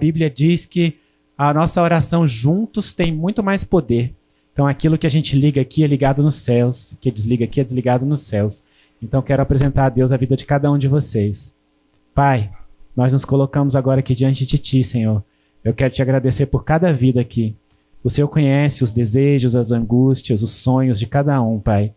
Bíblia diz que a nossa oração juntos tem muito mais poder. Então aquilo que a gente liga aqui é ligado nos céus, que desliga aqui é desligado nos céus. Então quero apresentar a Deus a vida de cada um de vocês. Pai, nós nos colocamos agora aqui diante de Ti, Senhor. Eu quero Te agradecer por cada vida aqui. O Senhor conhece os desejos, as angústias, os sonhos de cada um, Pai.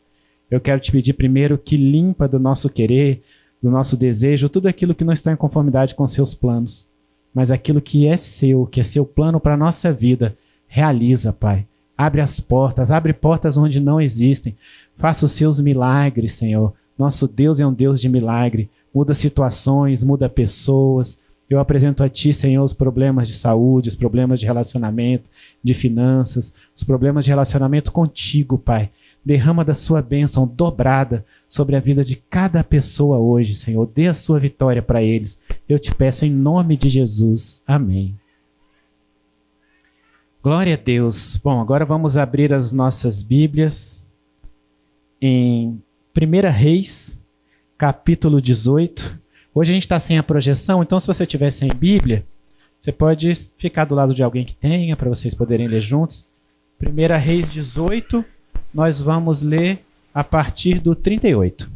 Eu quero Te pedir primeiro que limpa do nosso querer, do nosso desejo, tudo aquilo que não está em conformidade com os Seus planos. Mas aquilo que é Seu plano para a nossa vida, realiza, Pai. Abre as portas, abre portas onde não existem. Faça os Seus milagres, Senhor. Nosso Deus é um Deus de milagre. Muda situações, muda pessoas. Eu apresento a Ti, Senhor, os problemas de saúde, os problemas de relacionamento, de finanças, os problemas de relacionamento contigo, Pai. Derrama da Sua bênção dobrada sobre a vida de cada pessoa hoje, Senhor. Dê a Sua vitória para eles. Eu te peço em nome de Jesus. Amém. Glória a Deus. Bom, agora vamos abrir as nossas Bíblias em 1 Reis, capítulo 18. Hoje a gente está sem a projeção, então se você tiver sem Bíblia, você pode ficar do lado de alguém que tenha, para vocês poderem ler juntos. 1 Reis 18, nós vamos ler a partir do 38.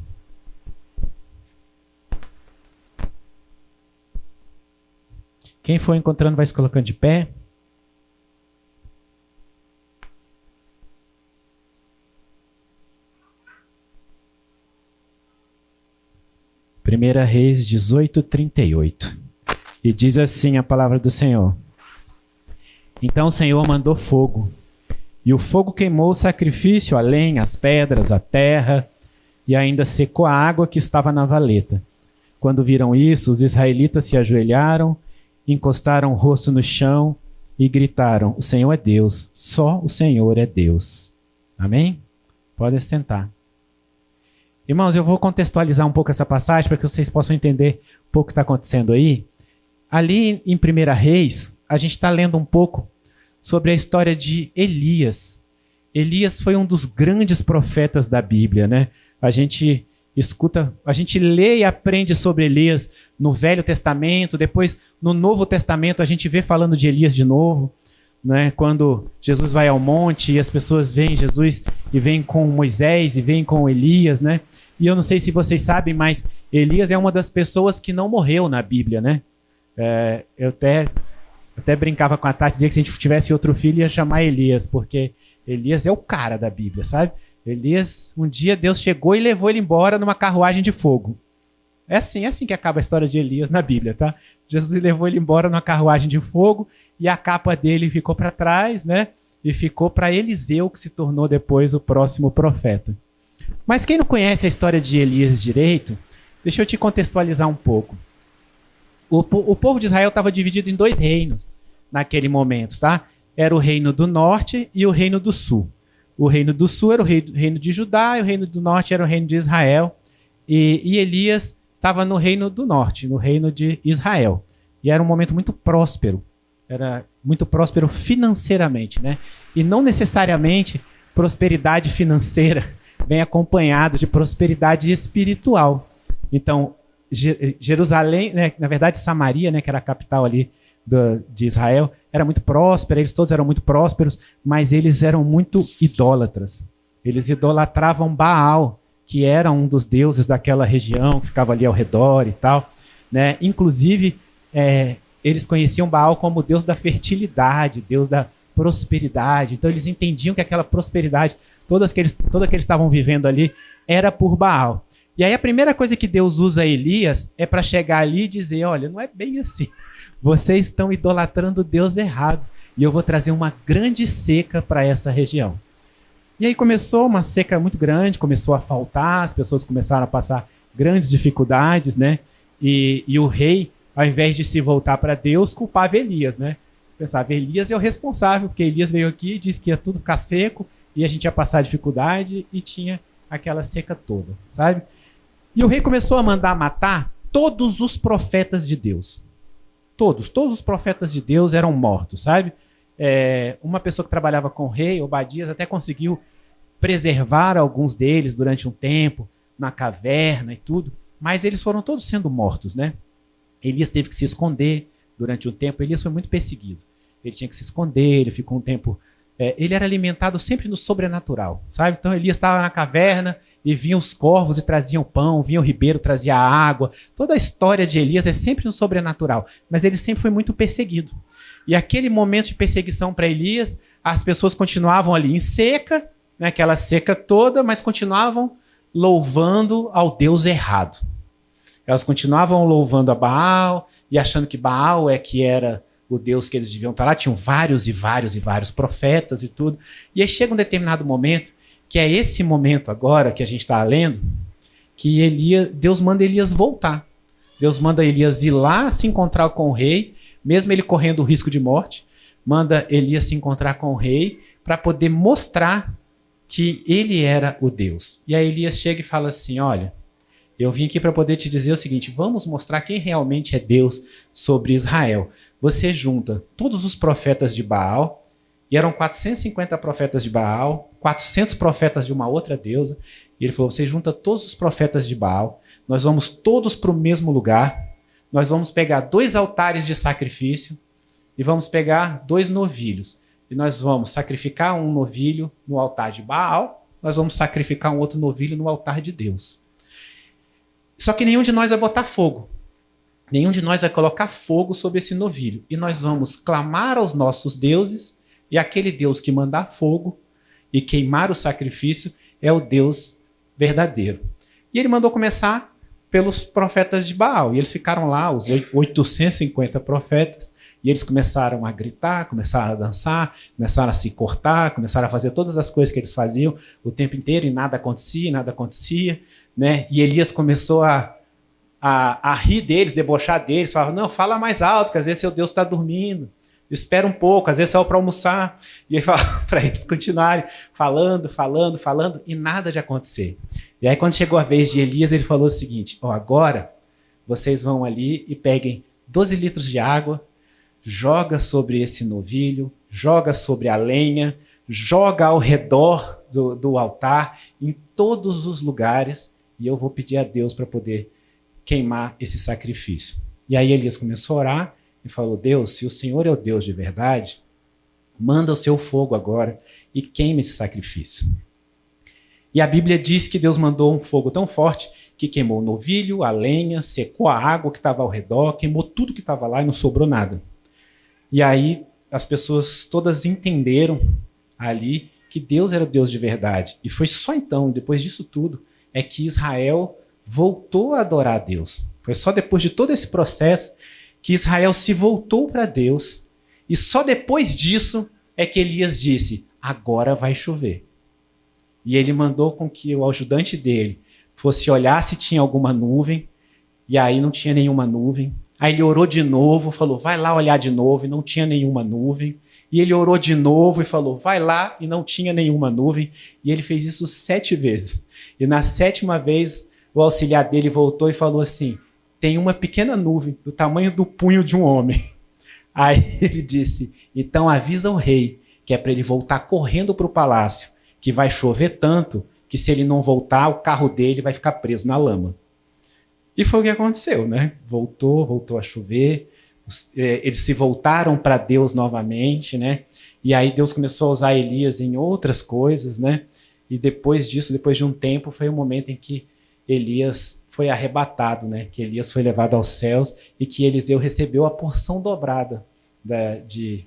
Quem for encontrando vai se colocando de pé. Primeira Reis 18, 38. E diz assim a palavra do Senhor. Então o Senhor mandou fogo, e o fogo queimou o sacrifício, a lenha, as pedras, a terra, e ainda secou a água que estava na valeta. Quando viram isso, os israelitas se ajoelharam, encostaram o rosto no chão e gritaram: o Senhor é Deus, só o Senhor é Deus. Amém? Pode sentar. Irmãos, eu vou contextualizar um pouco essa passagem para que vocês possam entender um pouco o que está acontecendo aí. Ali em 1 Reis, a gente está lendo um pouco sobre a história de Elias. Elias foi um dos grandes profetas da Bíblia, né? A gente escuta, a gente lê e aprende sobre Elias no Velho Testamento, depois no Novo Testamento a gente vê falando de Elias de novo, né? Quando Jesus vai ao monte e as pessoas veem Jesus e vêm com Moisés e vêm com Elias, né? E eu não sei se vocês sabem, mas Elias é uma das pessoas que não morreu na Bíblia, né? Eu até brincava com a Tati, dizia que se a gente tivesse outro filho ia chamar Elias, porque Elias é o cara da Bíblia, sabe? Elias, um dia Deus chegou e levou ele embora numa carruagem de fogo. É assim que acaba a história de Elias na Bíblia, tá? Jesus levou ele embora numa carruagem de fogo e a capa dele ficou para trás, né? E ficou para Eliseu, que se tornou depois o próximo profeta. Mas quem não conhece a história de Elias direito, deixa eu te contextualizar um pouco. O povo de Israel estava dividido em dois reinos naquele momento, tá? Era o reino do norte e o reino do sul. O reino do sul era o reino de Judá e o reino do norte era o reino de Israel. E Elias estava no reino do norte, no reino de Israel. E era um momento muito próspero. Era muito próspero financeiramente, né? E não necessariamente prosperidade financeira vem acompanhado de prosperidade espiritual. Então, Jerusalém, né, na verdade Samaria, né, que era a capital ali de Israel, era muito próspera, eles todos eram muito prósperos, mas eles eram muito idólatras. Eles idolatravam Baal, que era um dos deuses daquela região, que ficava ali ao redor e tal, né? Inclusive, eles conheciam Baal como deus da fertilidade, deus da prosperidade. Então eles entendiam que aquela prosperidade, toda que eles estavam vivendo ali, era por Baal. E aí a primeira coisa que Deus usa Elias é para chegar ali e dizer: olha, não é bem assim. Vocês estão idolatrando o Deus errado. E eu vou trazer uma grande seca para essa região. E aí começou uma seca muito grande, começou a faltar, as pessoas começaram a passar grandes dificuldades, né? E o rei, ao invés de se voltar para Deus, culpava Elias, né? Pensava, Elias é o responsável, porque Elias veio aqui e disse que ia tudo ficar seco e a gente ia passar dificuldade e tinha aquela seca toda, sabe? E o rei começou a mandar matar todos os profetas de Deus. Todos os profetas de Deus eram mortos, sabe? Uma pessoa que trabalhava com o rei, Obadias, até conseguiu preservar alguns deles durante um tempo, na caverna e tudo, mas eles foram todos sendo mortos, né? Elias teve que se esconder durante um tempo, Elias foi muito perseguido. Ele tinha que se esconder, ele ficou um tempo... ele era alimentado sempre no sobrenatural, sabe? Então Elias estava na caverna e vinham os corvos e traziam pão, vinha o ribeiro, trazia água. Toda a história de Elias é sempre no sobrenatural, mas ele sempre foi muito perseguido. E aquele momento de perseguição para Elias, as pessoas continuavam ali em seca, né, aquela seca toda, mas continuavam louvando ao Deus errado. Elas continuavam louvando a Baal e achando que Baal que era o Deus que eles deviam estar lá. Tinham vários e vários e vários profetas e tudo. E aí chega um determinado momento, que é esse momento agora que a gente está lendo, que Deus manda Elias voltar. Deus manda Elias ir lá se encontrar com o rei, mesmo ele correndo o risco de morte, manda Elias se encontrar com o rei para poder mostrar que ele era o Deus. E aí Elias chega e fala assim, olha, eu vim aqui para poder te dizer o seguinte, vamos mostrar quem realmente é Deus sobre Israel. Você junta todos os profetas de Baal, e eram 450 profetas de Baal, 400 profetas de uma outra deusa, e ele falou, você junta todos os profetas de Baal, nós vamos todos para o mesmo lugar, nós vamos pegar 2 altares de sacrifício, e vamos pegar 2 novilhos, e nós vamos sacrificar um novilho no altar de Baal, nós vamos sacrificar um outro novilho no altar de Deus. Só que nenhum de nós vai botar fogo. Nenhum de nós vai colocar fogo sobre esse novilho. E nós vamos clamar aos nossos deuses, e aquele Deus que mandar fogo e queimar o sacrifício é o Deus verdadeiro. E ele mandou começar pelos profetas de Baal. E eles ficaram lá, os 850 profetas, e eles começaram a gritar, começaram a dançar, começaram a se cortar, começaram a fazer todas as coisas que eles faziam o tempo inteiro, e nada acontecia, né? E Elias começou a rir deles, debochar deles, falava, não, fala mais alto, que às vezes seu Deus está dormindo, espera um pouco, às vezes saiu para almoçar, e ele falava para eles continuarem falando, e nada de acontecer. E aí quando chegou a vez de Elias, ele falou o seguinte, agora vocês vão ali e peguem 12 litros de água, joga sobre esse novilho, joga sobre a lenha, joga ao redor do altar, em todos os lugares, e eu vou pedir a Deus para poder queimar esse sacrifício. E aí Elias começou a orar e falou, Deus, se o Senhor é o Deus de verdade, manda o seu fogo agora e queime esse sacrifício. E a Bíblia diz que Deus mandou um fogo tão forte que queimou o novilho, a lenha, secou a água que estava ao redor, queimou tudo que estava lá e não sobrou nada. E aí as pessoas todas entenderam ali que Deus era o Deus de verdade. E foi só então, depois disso tudo, é que Israel voltou a adorar a Deus. Foi só depois de todo esse processo que Israel se voltou para Deus. E só depois disso é que Elias disse, agora vai chover. E ele mandou com que o ajudante dele fosse olhar se tinha alguma nuvem, e aí não tinha nenhuma nuvem. Aí ele orou de novo, falou, vai lá olhar de novo, e não tinha nenhuma nuvem. E ele orou de novo e falou, vai lá, e não tinha nenhuma nuvem. E ele fez isso 7 vezes. E na 7ª vez, o auxiliar dele voltou e falou assim, tem uma pequena nuvem do tamanho do punho de um homem. Aí ele disse, então avisa o rei, que é para ele voltar correndo para o palácio, que vai chover tanto, que se ele não voltar, o carro dele vai ficar preso na lama. E foi o que aconteceu, né? Voltou a chover, eles se voltaram para Deus novamente, né? E aí Deus começou a usar Elias em outras coisas, né? E depois disso, depois de um tempo, foi o momento em que Elias foi arrebatado, né? Que Elias foi levado aos céus e que Eliseu recebeu a porção dobrada de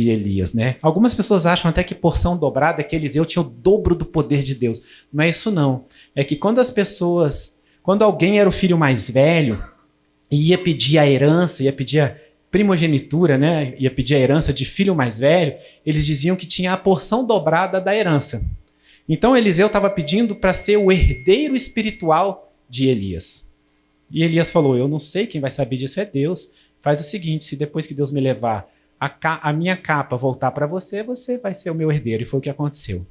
Elias, né? Algumas pessoas acham até que porção dobrada é que Eliseu tinha o dobro do poder de Deus. Não é isso não. É que quando alguém era o filho mais velho e ia pedir a herança, ia pedir a primogenitura, né? Ia pedir a herança de filho mais velho, eles diziam que tinha a porção dobrada da herança. Então Eliseu estava pedindo para ser o herdeiro espiritual de Elias. E Elias falou, eu não sei, quem vai saber disso é Deus. Faz o seguinte, se depois que Deus me levar a minha capa voltar para você, você vai ser o meu herdeiro. E foi o que aconteceu.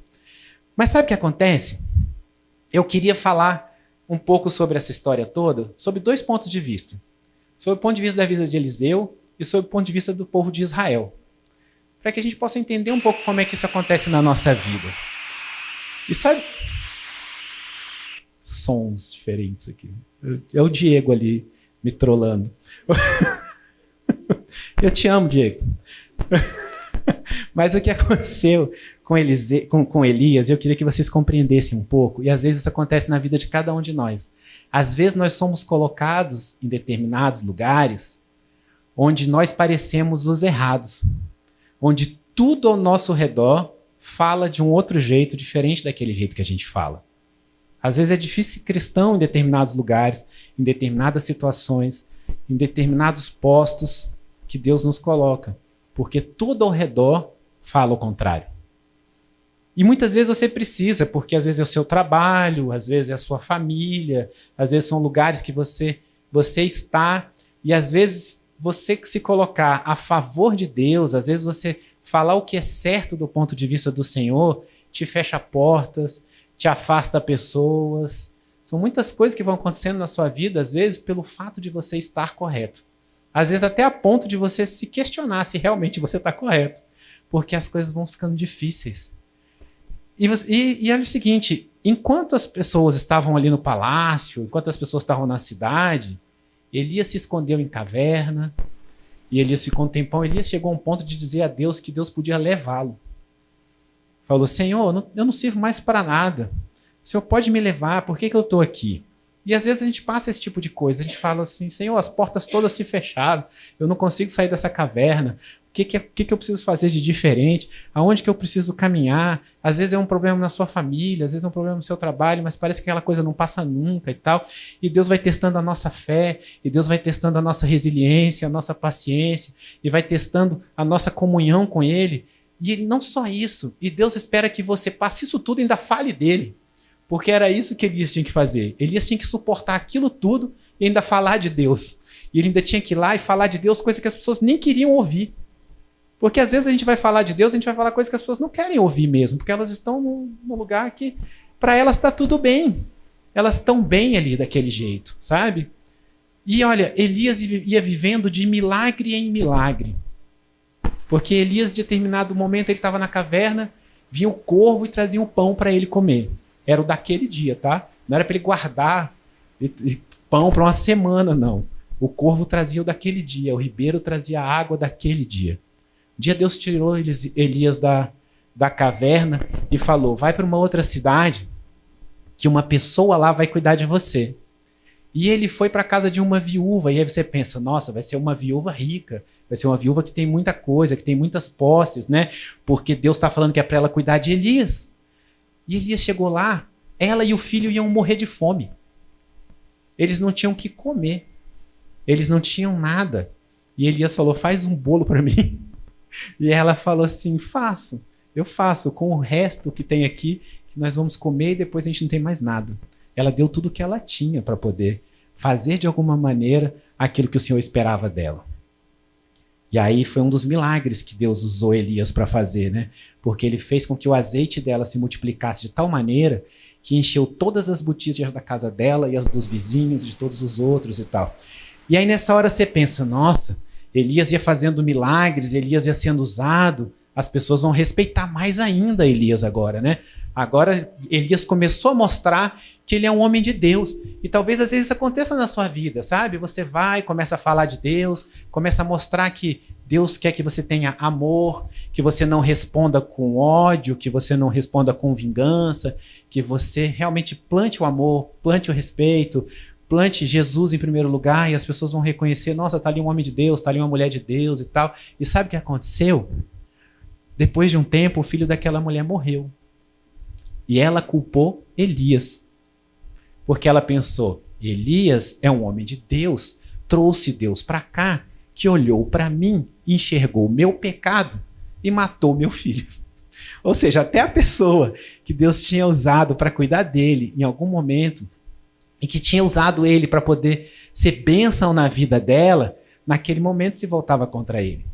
Mas sabe o que acontece? Eu queria falar um pouco sobre essa história toda, sob 2 pontos de vista. Sob o ponto de vista da vida de Eliseu e sob o ponto de vista do povo de Israel. Para que a gente possa entender um pouco como é que isso acontece na nossa vida. E sabe... Sons diferentes aqui. É o Diego ali me trollando. Eu te amo, Diego. Mas o que aconteceu com Elias, eu queria que vocês compreendessem um pouco, e às vezes isso acontece na vida de cada um de nós. Às vezes nós somos colocados em determinados lugares onde nós parecemos os errados, onde tudo ao nosso redor fala de um outro jeito, diferente daquele jeito que a gente fala. Às vezes é difícil ser cristão em determinados lugares, em determinadas situações, em determinados postos que Deus nos coloca, porque tudo ao redor fala o contrário. E muitas vezes você precisa, porque às vezes é o seu trabalho, às vezes é a sua família, às vezes são lugares que você está, e às vezes você se colocar a favor de Deus, às vezes você falar o que é certo do ponto de vista do Senhor, te fecha portas, te afasta pessoas. São muitas coisas que vão acontecendo na sua vida, às vezes, pelo fato de você estar correto. Às vezes até a ponto de você se questionar se realmente você está correto, porque as coisas vão ficando difíceis. E olha o seguinte, enquanto as pessoas estavam ali no palácio, enquanto as pessoas estavam na cidade, Elias se escondeu em caverna, e Elias ficou um tempão. Elias chegou a um ponto de dizer a Deus que Deus podia levá-lo. Falou, Senhor, eu não sirvo mais para nada. O Senhor pode me levar, por que eu estou aqui? E às vezes a gente passa esse tipo de coisa, a gente fala assim, Senhor, as portas todas se fecharam, eu não consigo sair dessa caverna, o que eu preciso fazer de diferente? Aonde que eu preciso caminhar? Às vezes é um problema na sua família, às vezes é um problema no seu trabalho, mas parece que aquela coisa não passa nunca e tal. E Deus vai testando a nossa fé, e Deus vai testando a nossa resiliência, a nossa paciência, e vai testando a nossa comunhão com Ele. E não só isso, e Deus espera que você passe isso tudo e ainda fale dele. Porque era isso que Elias tinha que fazer. Elias tinha que suportar aquilo tudo e ainda falar de Deus. E ele ainda tinha que ir lá e falar de Deus, coisa que as pessoas nem queriam ouvir. Porque às vezes a gente vai falar de Deus, a gente vai falar coisas que as pessoas não querem ouvir mesmo, porque elas estão num lugar que para elas está tudo bem. Elas estão bem ali daquele jeito, sabe? E olha, Elias ia vivendo de milagre em milagre. Porque Elias, em determinado momento, ele estava na caverna, vinha o corvo e trazia um pão para ele comer. Era o daquele dia, tá? Não era para ele guardar pão para uma semana, não. O corvo trazia o daquele dia, o ribeiro trazia a água daquele dia. Um dia Deus tirou Elias da caverna e falou, vai para uma outra cidade que uma pessoa lá vai cuidar de você. E ele foi para a casa de uma viúva, e aí você pensa, nossa, vai ser uma viúva rica, vai ser uma viúva que tem muita coisa, que tem muitas posses, né? Porque Deus está falando que é para ela cuidar de Elias. E Elias chegou lá, ela e o filho iam morrer de fome. Eles não tinham o que comer. Eles não tinham nada. E Elias falou, faz um bolo para mim. E ela falou assim, eu faço com o resto que tem aqui, que nós vamos comer e depois a gente não tem mais nada. Ela deu tudo o que ela tinha para poder fazer de alguma maneira aquilo que o Senhor esperava dela. E aí foi um dos milagres que Deus usou Elias para fazer, né? Porque ele fez com que o azeite dela se multiplicasse de tal maneira que encheu todas as botijas da casa dela e as dos vizinhos, de todos os outros e tal. E aí nessa hora você pensa, nossa, Elias ia fazendo milagres, Elias ia sendo usado, as pessoas vão respeitar mais ainda Elias agora, né? Agora Elias começou a mostrar que ele é um homem de Deus. E talvez às vezes isso aconteça na sua vida, sabe? Você vai, começa a falar de Deus, começa a mostrar que Deus quer que você tenha amor, que você não responda com ódio, que você não responda com vingança, que você realmente plante o amor, plante o respeito, plante Jesus em primeiro lugar, e as pessoas vão reconhecer, nossa, tá ali um homem de Deus, tá ali uma mulher de Deus e tal. E sabe o que aconteceu? Depois de um tempo, o filho daquela mulher morreu. E ela culpou Elias. Porque ela pensou, Elias é um homem de Deus, trouxe Deus para cá, que olhou para mim, enxergou o meu pecado e matou meu filho. Ou seja, até a pessoa que Deus tinha usado para cuidar dele em algum momento, e que tinha usado ele para poder ser bênção na vida dela, naquele momento se voltava contra ele.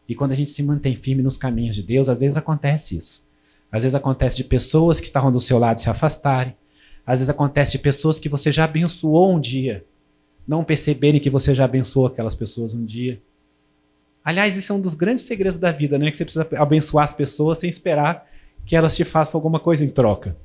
E quando a gente se mantém firme nos caminhos de Deus, às vezes acontece isso. Às vezes acontece de pessoas que estavam do seu lado se afastarem. Às vezes acontece de pessoas que você já abençoou um dia, não perceberem que você já abençoou aquelas pessoas um dia. Aliás, isso é um dos grandes segredos da vida, né? Que você precisa abençoar as pessoas sem esperar que elas te façam alguma coisa em troca.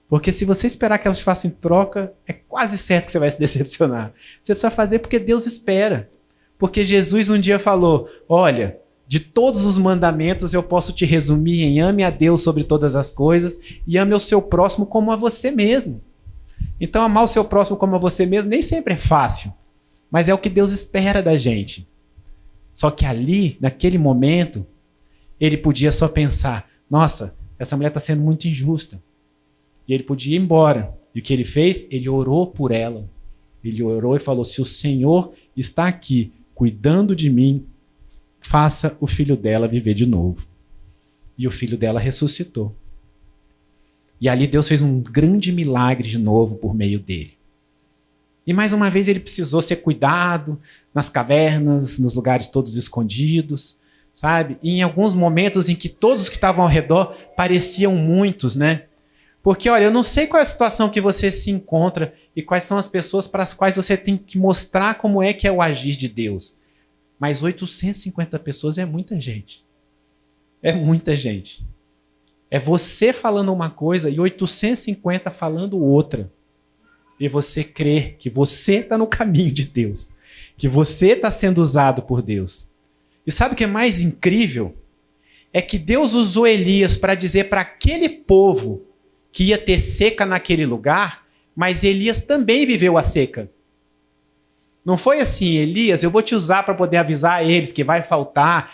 Porque se você esperar que elas te façam em troca, é quase certo que você vai se decepcionar. Você precisa fazer porque Deus espera. Porque Jesus um dia falou, olha, de todos os mandamentos eu posso te resumir em ame a Deus sobre todas as coisas e ame o seu próximo como a você mesmo. Então amar o seu próximo como a você mesmo nem sempre é fácil, mas é o que Deus espera da gente. Só que ali, naquele momento, ele podia só pensar, nossa, essa mulher está sendo muito injusta. E ele podia ir embora. E o que ele fez? Ele orou por ela. Ele orou e falou, se o Senhor está aqui cuidando de mim, faça o filho dela viver de novo. E o filho dela ressuscitou. E ali Deus fez um grande milagre de novo por meio dele. E mais uma vez ele precisou ser cuidado nas cavernas, nos lugares todos escondidos, sabe? E em alguns momentos em que todos que estavam ao redor pareciam muitos, né? Porque, olha, eu não sei qual é a situação que você se encontra e quais são as pessoas para as quais você tem que mostrar como é que é o agir de Deus. Mas 850 pessoas é muita gente. É muita gente. É você falando uma coisa e 850 falando outra. E você crer que você está no caminho de Deus. Que você está sendo usado por Deus. E sabe o que é mais incrível? É que Deus usou Elias para dizer para aquele povo que ia ter seca naquele lugar, mas Elias também viveu a seca. Não foi assim, Elias, eu vou te usar para poder avisar eles que vai faltar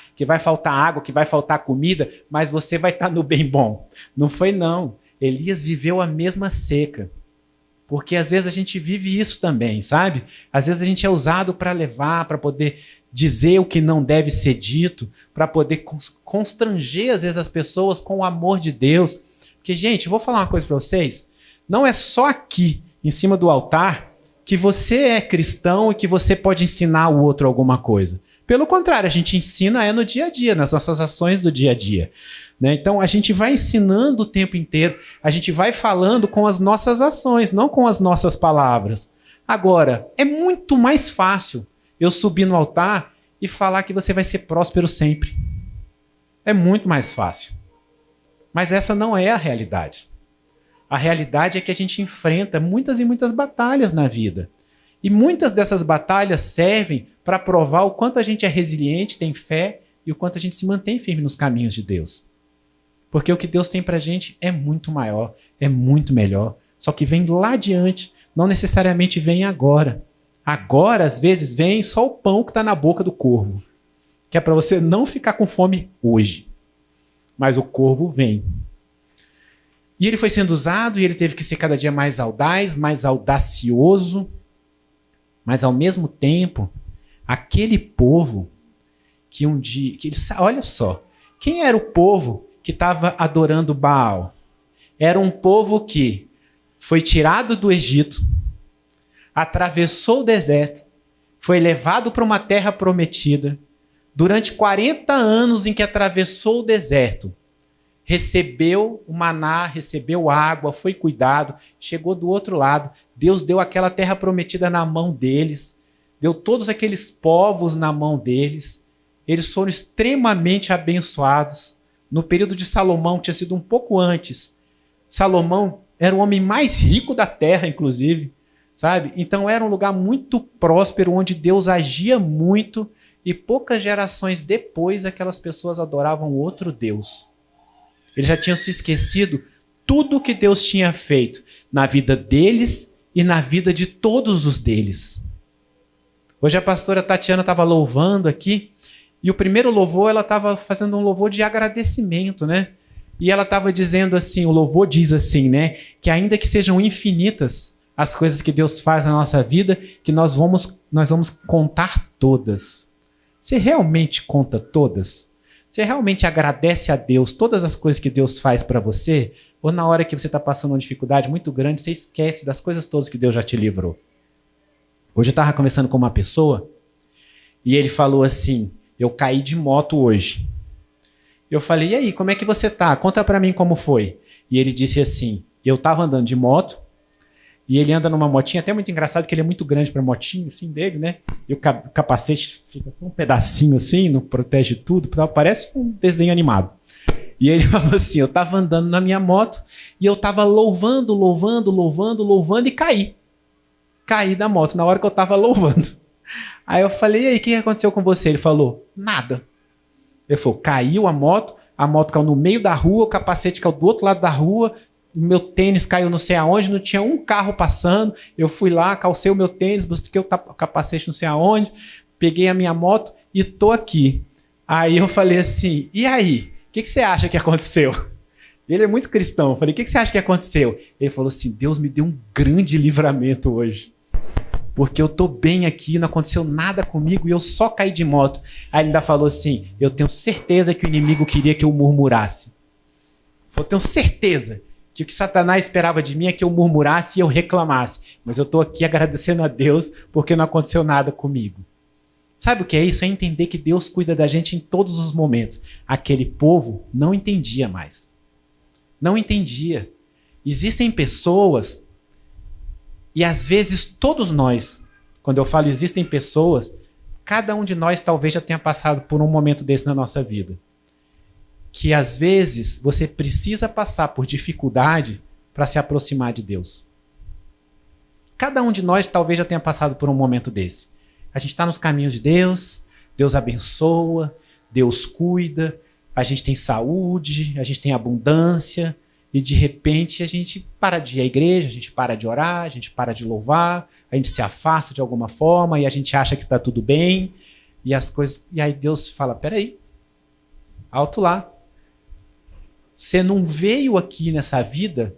água, que vai faltar comida, mas você vai estar no bem bom. Não foi não. Elias viveu a mesma seca. Porque às vezes a gente vive isso também, sabe? Às vezes a gente é usado para levar, para poder dizer o que não deve ser dito, para poder constranger às vezes as pessoas com o amor de Deus. Porque, gente, eu vou falar uma coisa para vocês. Não é só aqui, em cima do altar, que você é cristão e que você pode ensinar o outro alguma coisa. Pelo contrário, a gente ensina no dia a dia, nas nossas ações do dia a dia. Né? Então, a gente vai ensinando o tempo inteiro, a gente vai falando com as nossas ações, não com as nossas palavras. Agora, é muito mais fácil eu subir no altar e falar que você vai ser próspero sempre. É muito mais fácil. Mas essa não é a realidade. A realidade é que a gente enfrenta muitas e muitas batalhas na vida. E muitas dessas batalhas servem para provar o quanto a gente é resiliente, tem fé e o quanto a gente se mantém firme nos caminhos de Deus. Porque o que Deus tem para a gente é muito maior, é muito melhor. Só que vem lá adiante, não necessariamente vem agora. Agora, às vezes, vem só o pão que está na boca do corvo. Que é para você não ficar com fome hoje. Mas o corvo vem. E ele foi sendo usado e ele teve que ser cada dia mais audaz, mais audacioso. Mas ao mesmo tempo, aquele povo que um dia... olha só, quem era o povo que estava adorando Baal? Era um povo que foi tirado do Egito, atravessou o deserto, foi levado para uma terra prometida. Durante 40 anos em que atravessou o deserto, recebeu o maná, recebeu água, foi cuidado, chegou do outro lado. Deus deu aquela terra prometida na mão deles, deu todos aqueles povos na mão deles. Eles foram extremamente abençoados. No período de Salomão, que tinha sido um pouco antes, Salomão era o homem mais rico da terra, inclusive, sabe? Então era um lugar muito próspero, onde Deus agia muito. E poucas gerações depois, aquelas pessoas adoravam outro Deus. Eles já tinham se esquecido tudo o que Deus tinha feito na vida deles e na vida de todos os deles. Hoje a pastora Tatiana estava louvando aqui, e o primeiro louvor, ela estava fazendo um louvor de agradecimento, né? E ela estava dizendo assim, o louvor diz assim, né? Que ainda que sejam infinitas as coisas que Deus faz na nossa vida, que nós vamos contar todas. Você realmente conta todas? Você realmente agradece a Deus todas as coisas que Deus faz para você? Ou na hora que você está passando uma dificuldade muito grande, você esquece das coisas todas que Deus já te livrou? Hoje eu estava conversando com uma pessoa e ele falou assim, eu caí de moto hoje. Eu falei, e aí, como é que você tá? Conta para mim como foi. E ele disse assim, eu estava andando de moto, e ele anda numa motinha, até muito engraçado, que ele é muito grande para motinho, assim, dele, né? E o capacete fica um pedacinho assim, não protege tudo, parece um desenho animado. E ele falou assim, eu estava andando na minha moto, e eu estava louvando, e caí. Caí da moto, na hora que eu estava louvando. Aí eu falei, e aí, o que aconteceu com você? Ele falou, nada. Ele falou, caiu a moto caiu no meio da rua, o capacete caiu do outro lado da rua, o meu tênis caiu não sei aonde, não tinha um carro passando, eu fui lá, calcei o meu tênis, busquei o capacete não sei aonde, peguei a minha moto e tô aqui. Aí eu falei assim, e aí? O que você acha que aconteceu? Ele é muito cristão. Eu falei, o que você acha que aconteceu? Ele falou assim, Deus me deu um grande livramento hoje. Porque eu tô bem aqui, não aconteceu nada comigo e eu só caí de moto. Aí ele ainda falou assim, eu tenho certeza que o inimigo queria que eu murmurasse. Eu tenho certeza que o que Satanás esperava de mim é que eu murmurasse e eu reclamasse. Mas eu tô aqui agradecendo a Deus porque não aconteceu nada comigo. Sabe o que é isso? É entender que Deus cuida da gente em todos os momentos. Aquele povo não entendia mais. Não entendia. Existem pessoas, e às vezes todos nós, quando eu falo existem pessoas, cada um de nós talvez já tenha passado por um momento desse na nossa vida. Que às vezes você precisa passar por dificuldade para se aproximar de Deus. Cada um de nós talvez já tenha passado por um momento desse. A gente está nos caminhos de Deus, Deus abençoa, Deus cuida, a gente tem saúde, a gente tem abundância, e de repente a gente para de ir à igreja, a gente para de orar, a gente para de louvar, a gente se afasta de alguma forma e a gente acha que está tudo bem, e as coisas. E aí Deus fala: peraí, alto lá. Você não veio aqui nessa vida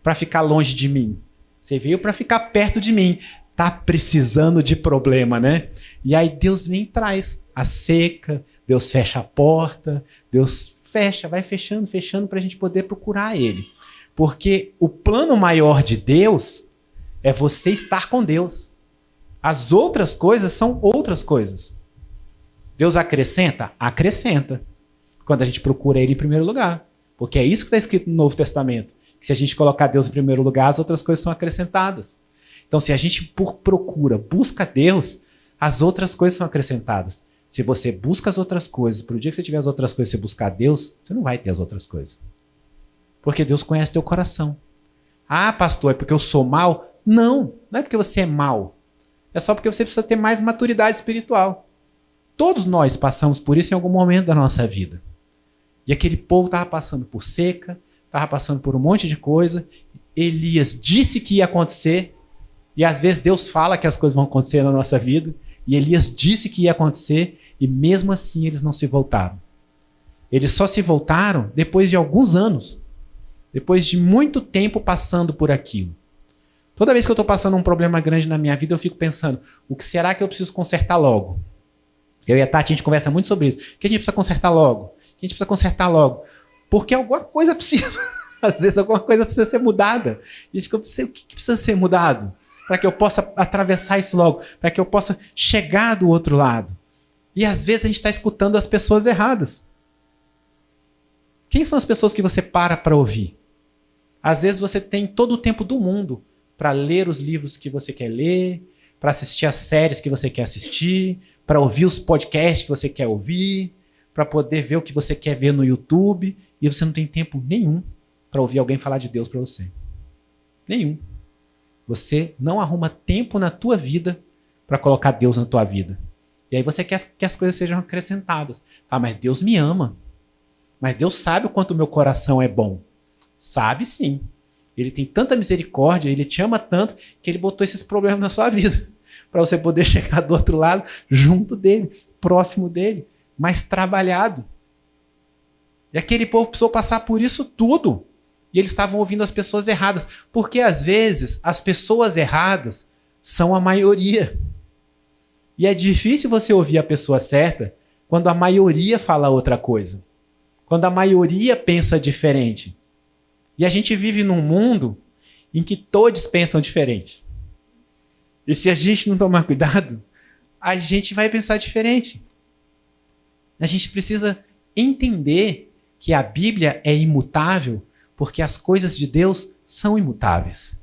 para ficar longe de mim. Você veio para ficar perto de mim. Tá precisando de problema, né? E aí Deus vem e traz a seca, Deus fecha a porta, Deus fecha, vai fechando para a gente poder procurar Ele. Porque o plano maior de Deus é você estar com Deus. As outras coisas são outras coisas. Deus acrescenta? Acrescenta. Quando a gente procura Ele em primeiro lugar. Porque é isso que está escrito no Novo Testamento. Que se a gente colocar Deus em primeiro lugar, as outras coisas são acrescentadas. Então, se a gente busca Deus, as outras coisas são acrescentadas. Se você busca as outras coisas, para o dia que você tiver as outras coisas, você buscar Deus, você não vai ter as outras coisas. Porque Deus conhece teu coração. Ah, pastor, é porque eu sou mau? Não, não é porque você é mau. É só porque você precisa ter mais maturidade espiritual. Todos nós passamos por isso em algum momento da nossa vida. E aquele povo estava passando por seca, estava passando por um monte de coisa. Elias disse que ia acontecer. E às vezes Deus fala que as coisas vão acontecer na nossa vida, e Elias disse que ia acontecer, e mesmo assim eles não se voltaram. Eles só se voltaram depois de alguns anos, depois de muito tempo passando por aquilo. Toda vez que eu estou passando um problema grande na minha vida, eu fico pensando, o que será que eu preciso consertar logo? Eu e a Tati, a gente conversa muito sobre isso. O que a gente precisa consertar logo? O que a gente precisa consertar logo? Porque alguma coisa precisa. Às vezes alguma coisa precisa ser mudada. E a gente fica, o que precisa ser mudado? Para que eu possa atravessar isso logo, para que eu possa chegar do outro lado. E às vezes a gente está escutando as pessoas erradas. Quem são as pessoas que você para ouvir? Às vezes você tem todo o tempo do mundo para ler os livros que você quer ler, para assistir as séries que você quer assistir, para ouvir os podcasts que você quer ouvir, para poder ver o que você quer ver no YouTube, e você não tem tempo nenhum para ouvir alguém falar de Deus para você. Nenhum. Você não arruma tempo na tua vida para colocar Deus na tua vida. E aí você quer que as coisas sejam acrescentadas. Ah, mas Deus me ama. Mas Deus sabe o quanto o meu coração é bom. Sabe sim. Ele tem tanta misericórdia, Ele te ama tanto, que Ele botou esses problemas na sua vida. Para você poder chegar do outro lado, junto dEle, próximo dEle, mais trabalhado. E aquele povo precisou passar por isso tudo. E eles estavam ouvindo as pessoas erradas. Porque, às vezes, as pessoas erradas são a maioria. E é difícil você ouvir a pessoa certa quando a maioria fala outra coisa. Quando a maioria pensa diferente. E a gente vive num mundo em que todos pensam diferente. E se a gente não tomar cuidado, a gente vai pensar diferente. A gente precisa entender que a Bíblia é imutável, porque as coisas de Deus são imutáveis.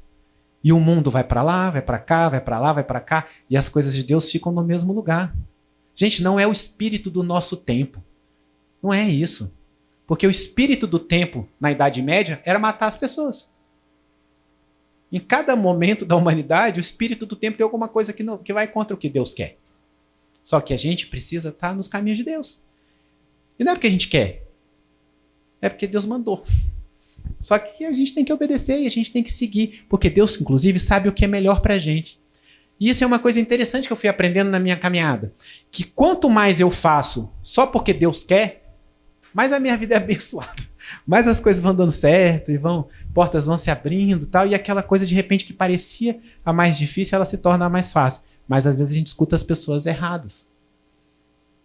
E o mundo vai para lá, vai para cá, vai para lá, vai para cá, e as coisas de Deus ficam no mesmo lugar. Gente, não é o espírito do nosso tempo. Não é isso. Porque o espírito do tempo, na Idade Média, era matar as pessoas. Em cada momento da humanidade, o espírito do tempo tem alguma coisa que vai contra o que Deus quer. Só que a gente precisa estar nos caminhos de Deus. E não é porque a gente quer. É porque Deus mandou. Só que a gente tem que obedecer e a gente tem que seguir. Porque Deus, inclusive, sabe o que é melhor pra gente. E isso é uma coisa interessante que eu fui aprendendo na minha caminhada. Que quanto mais eu faço só porque Deus quer, mais a minha vida é abençoada. Mais as coisas vão dando certo e portas vão se abrindo e tal. E aquela coisa, de repente, que parecia a mais difícil, ela se torna a mais fácil. Mas às vezes a gente escuta as pessoas erradas.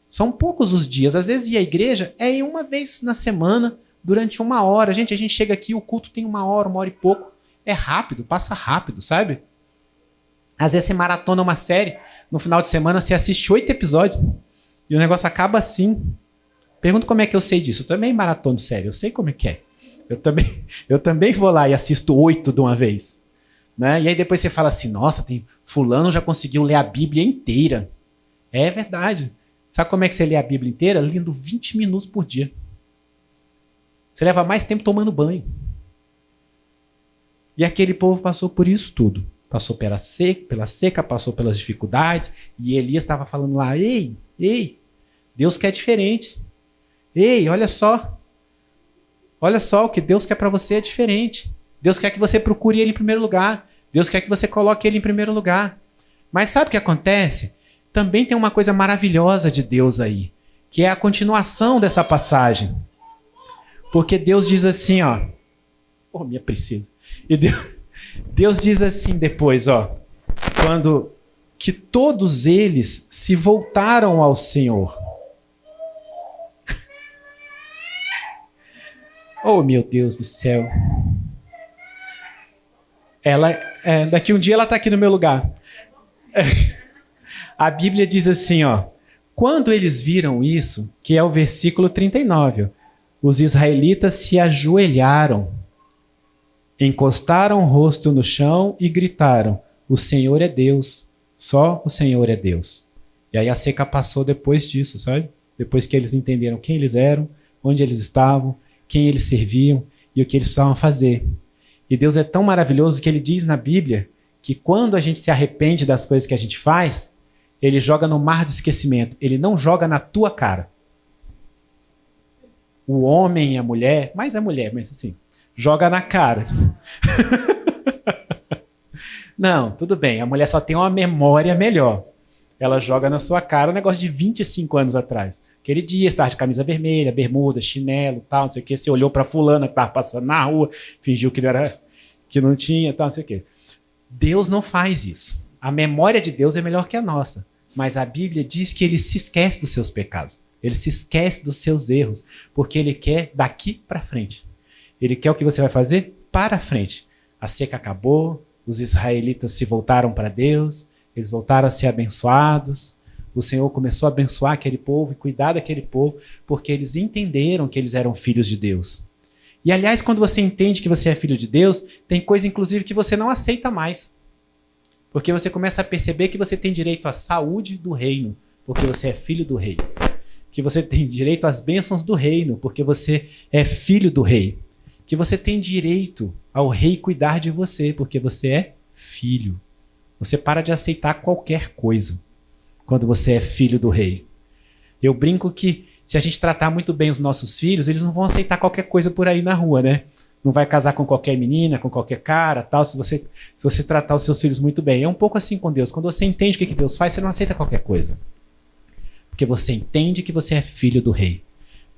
São poucos os dias. Às vezes ir à igreja é ir uma vez na semana, durante 1 hora. Gente, a gente chega aqui, o culto tem 1 hora e pouco. É rápido, passa rápido, sabe? Às vezes você maratona uma série, no final de semana você assiste 8 episódios e o negócio acaba assim. Pergunta como é que eu sei disso. Eu também maratono série, eu sei como é que é. Eu também vou lá e assisto 8 de uma vez. Né? E aí depois você fala assim, nossa, fulano já conseguiu ler a Bíblia inteira. É verdade. Sabe como é que você lê a Bíblia inteira? Lendo 20 minutos por dia. Você leva mais tempo tomando banho. E aquele povo passou por isso tudo. Passou pela seca, passou pelas dificuldades. E Elias estava falando lá, ei, Deus quer diferente. Ei, olha só. Olha só, o que Deus quer para você é diferente. Deus quer que você procure Ele em primeiro lugar. Deus quer que você coloque Ele em primeiro lugar. Mas sabe o que acontece? Também tem uma coisa maravilhosa de Deus aí, que é a continuação dessa passagem. Porque Deus diz assim, ó. Oh, minha Priscila. E Deus diz assim depois, ó. Quando que todos eles se voltaram ao Senhor. Oh, meu Deus do céu. Daqui um dia ela está aqui no meu lugar. A Bíblia diz assim, ó. Quando eles viram isso, que é o versículo 39, ó, os israelitas se ajoelharam, encostaram o rosto no chão e gritaram, o Senhor é Deus, só o Senhor é Deus. E aí a seca passou depois disso, sabe? Depois que eles entenderam quem eles eram, onde eles estavam, quem eles serviam e o que eles precisavam fazer. E Deus é tão maravilhoso que Ele diz na Bíblia que quando a gente se arrepende das coisas que a gente faz, Ele joga no mar do esquecimento. Ele não joga na tua cara. O homem e a mulher, mais a mulher, mas assim, joga na cara. Não, tudo bem, a mulher só tem uma memória melhor. Ela joga na sua cara um negócio de 25 anos atrás. Aquele dia, estava de camisa vermelha, bermuda, chinelo, tal, não sei o quê. Você olhou para fulana que estava passando na rua, fingiu que não tinha, tal, não sei o quê. Deus não faz isso. A memória de Deus é melhor que a nossa. Mas a Bíblia diz que Ele se esquece dos seus pecados. Ele se esquece dos seus erros. Porque Ele quer daqui para frente. Ele quer o que você vai fazer para frente. A seca acabou, os israelitas se voltaram para Deus, eles voltaram a ser abençoados. O Senhor começou a abençoar aquele povo e cuidar daquele povo, porque eles entenderam que eles eram filhos de Deus. E, aliás, quando você entende que você é filho de Deus, tem coisa, inclusive, que você não aceita mais. Porque você começa a perceber que você tem direito à saúde do reino, porque você é filho do rei. Que você tem direito às bênçãos do reino, porque você é filho do rei. Que você tem direito ao rei cuidar de você, porque você é filho. Você para de aceitar qualquer coisa quando você é filho do rei. Eu brinco que se a gente tratar muito bem os nossos filhos, eles não vão aceitar qualquer coisa por aí na rua, né? Não vai casar com qualquer menina, com qualquer cara, tal, se você tratar os seus filhos muito bem. É um pouco assim com Deus. Quando você entende o que Deus faz, você não aceita qualquer coisa. Porque você entende que você é filho do rei.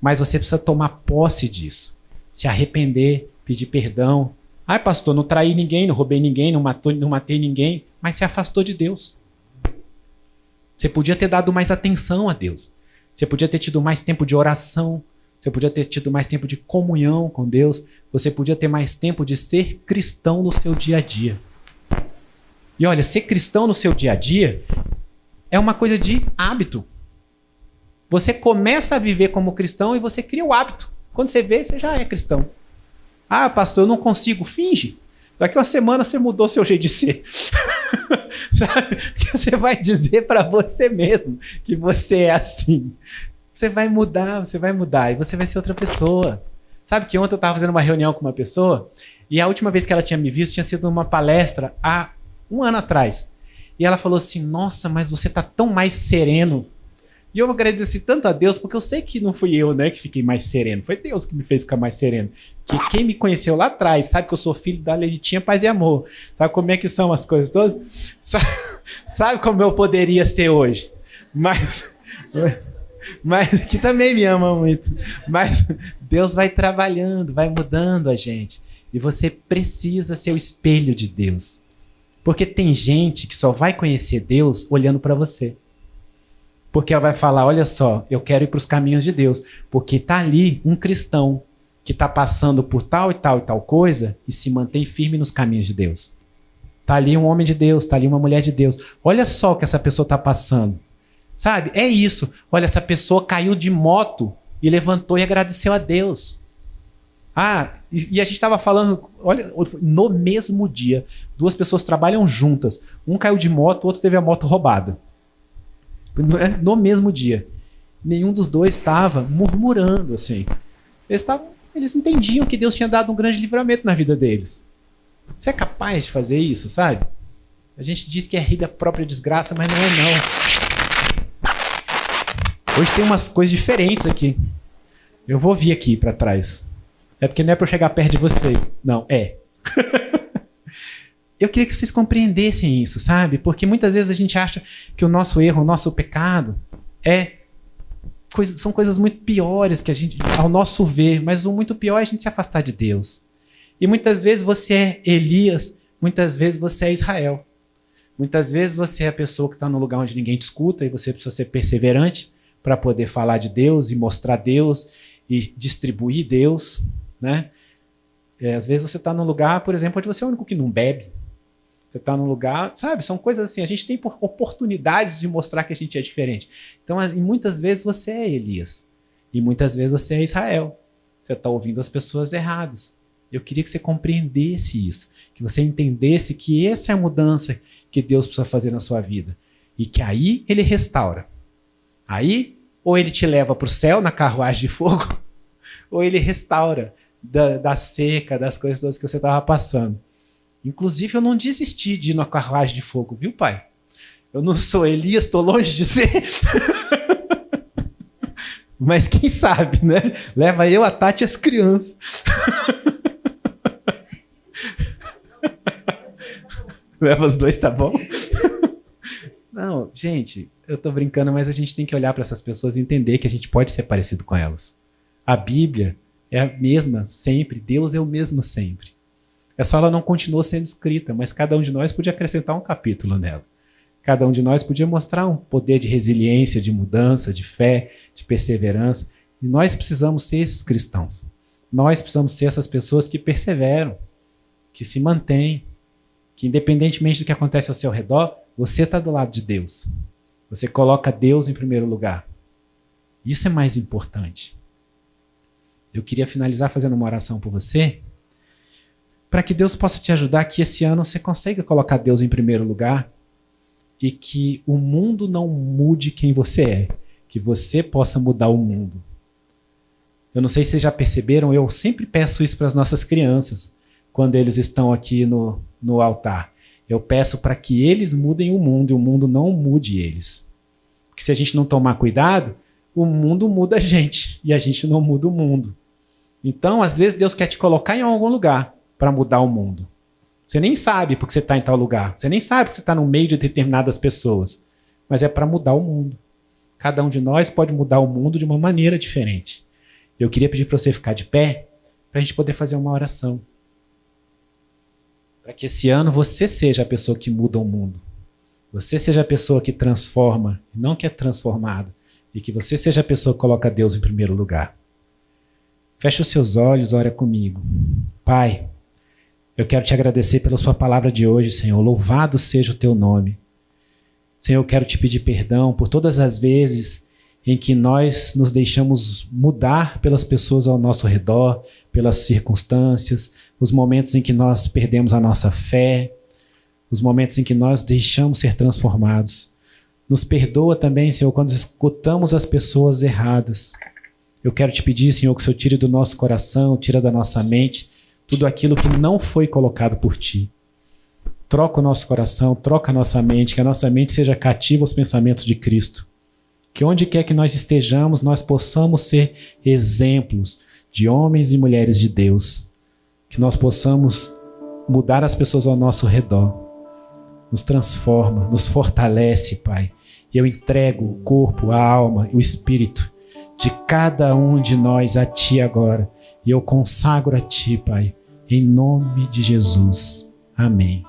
Mas você precisa tomar posse disso. Se arrepender, pedir perdão. Ai, pastor, não traí ninguém, não roubei ninguém, não matei ninguém, mas se afastou de Deus. Você podia ter dado mais atenção a Deus. Você podia ter tido mais tempo de oração. Você podia ter tido mais tempo de comunhão com Deus. Você podia ter mais tempo de ser cristão no seu dia a dia. E olha, ser cristão no seu dia a dia é uma coisa de hábito. Você começa a viver como cristão e você cria o hábito. Quando você vê, você já é cristão. Ah, pastor, eu não consigo. Finge. Daqui uma semana você mudou seu jeito de ser. Sabe? Porque você vai dizer para você mesmo que você é assim. Você vai mudar e você vai ser outra pessoa. Sabe que ontem eu estava fazendo uma reunião com uma pessoa e a última vez que ela tinha me visto tinha sido numa palestra há 1 ano atrás. E ela falou assim, nossa, mas você tá tão mais sereno. E eu agradeci tanto a Deus, porque eu sei que não fui eu, né, que fiquei mais sereno. Foi Deus que me fez ficar mais sereno. Que quem me conheceu lá atrás, sabe que eu sou filho da Lelitinha Paz e Amor. Sabe como é que são as coisas todas? Sabe como eu poderia ser hoje? Mas que também me ama muito. Mas Deus vai trabalhando, vai mudando a gente. E você precisa ser o espelho de Deus. Porque tem gente que só vai conhecer Deus olhando para você. Porque ela vai falar, olha só, eu quero ir para os caminhos de Deus. Porque está ali um cristão que está passando por tal e tal e tal coisa e se mantém firme nos caminhos de Deus. Está ali um homem de Deus, está ali uma mulher de Deus. Olha só o que essa pessoa está passando. Sabe? É isso. Olha, essa pessoa caiu de moto e levantou e agradeceu a Deus. E a gente estava falando, olha, no mesmo dia, 2 pessoas trabalham juntas. Um caiu de moto, o outro teve a moto roubada. No mesmo dia. Nenhum dos dois estava murmurando, assim. Eles entendiam que Deus tinha dado um grande livramento na vida deles. Você é capaz de fazer isso, sabe? A gente diz que é rir da própria desgraça, mas não é não. Hoje tem umas coisas diferentes aqui. Eu vou vir aqui para trás. É porque não é para eu chegar perto de vocês. Não, é. Eu queria que vocês compreendessem isso, sabe? Porque muitas vezes a gente acha que o nosso erro, o nosso pecado são coisas muito piores que a gente, ao nosso ver, mas o muito pior é a gente se afastar de Deus. E muitas vezes você é Elias, muitas vezes você é Israel. Muitas vezes você é a pessoa que está no lugar onde ninguém te escuta e você precisa ser perseverante para poder falar de Deus e mostrar Deus e distribuir Deus, né? Às vezes você está num lugar, por exemplo, onde você é o único que não bebe. Você está num lugar, sabe? São coisas assim, a gente tem oportunidades de mostrar que a gente é diferente. Então, muitas vezes você é Elias. E muitas vezes você é Israel. Você está ouvindo as pessoas erradas. Eu queria que você compreendesse isso. Que você entendesse que essa é a mudança que Deus precisa fazer na sua vida. E que aí Ele restaura. Aí, ou Ele te leva para o céu na carruagem de fogo, ou Ele restaura da seca, das coisas todas que você estava passando. Inclusive, eu não desisti de ir na carruagem de fogo, viu, pai? Eu não sou Elias, estou longe de ser. Mas quem sabe, né? Leva eu, a Tati e as crianças. Leva os 2, tá bom? Não, gente, eu tô brincando, mas a gente tem que olhar para essas pessoas e entender que a gente pode ser parecido com elas. A Bíblia é a mesma sempre, Deus é o mesmo sempre. É só ela não continuou sendo escrita, mas cada um de nós podia acrescentar um capítulo nela. Cada um de nós podia mostrar um poder de resiliência, de mudança, de fé, de perseverança. E nós precisamos ser esses cristãos. Nós precisamos ser essas pessoas que perseveram, que se mantêm, que independentemente do que acontece ao seu redor, você está do lado de Deus. Você coloca Deus em primeiro lugar. Isso é mais importante. Eu queria finalizar fazendo uma oração por você, para que Deus possa te ajudar, que esse ano você consiga colocar Deus em primeiro lugar e que o mundo não mude quem você é, que você possa mudar o mundo. Eu não sei se vocês já perceberam, eu sempre peço isso para as nossas crianças, quando eles estão aqui no altar. Eu peço para que eles mudem o mundo e o mundo não mude eles. Porque se a gente não tomar cuidado, o mundo muda a gente e a gente não muda o mundo. Então, às vezes, Deus quer te colocar em algum lugar para mudar o mundo. Você nem sabe porque você está em tal lugar. Você nem sabe porque você está no meio de determinadas pessoas. Mas é para mudar o mundo. Cada um de nós pode mudar o mundo de uma maneira diferente. Eu queria pedir para você ficar de pé, para a gente poder fazer uma oração. Para que esse ano você seja a pessoa que muda o mundo. Você seja a pessoa que transforma, e não que é transformada. E que você seja a pessoa que coloca Deus em primeiro lugar. Feche os seus olhos, ora comigo. Pai, eu quero te agradecer pela sua palavra de hoje, Senhor. Louvado seja o teu nome. Senhor, eu quero te pedir perdão por todas as vezes em que nós nos deixamos mudar pelas pessoas ao nosso redor, pelas circunstâncias, os momentos em que nós perdemos a nossa fé, os momentos em que nós deixamos ser transformados. Nos perdoa também, Senhor, quando escutamos as pessoas erradas. Eu quero te pedir, Senhor, que o Senhor tire do nosso coração, tira da nossa mente, tudo aquilo que não foi colocado por Ti. troca o nosso coração, troca a nossa mente, que a nossa mente seja cativa aos pensamentos de Cristo. Que onde quer que nós estejamos, nós possamos ser exemplos de homens e mulheres de Deus. Que nós possamos mudar as pessoas ao nosso redor. Nos transforma, nos fortalece, Pai. E eu entrego o corpo, a alma e o espírito de cada um de nós a Ti agora. E eu consagro a Ti, Pai, em nome de Jesus. Amém.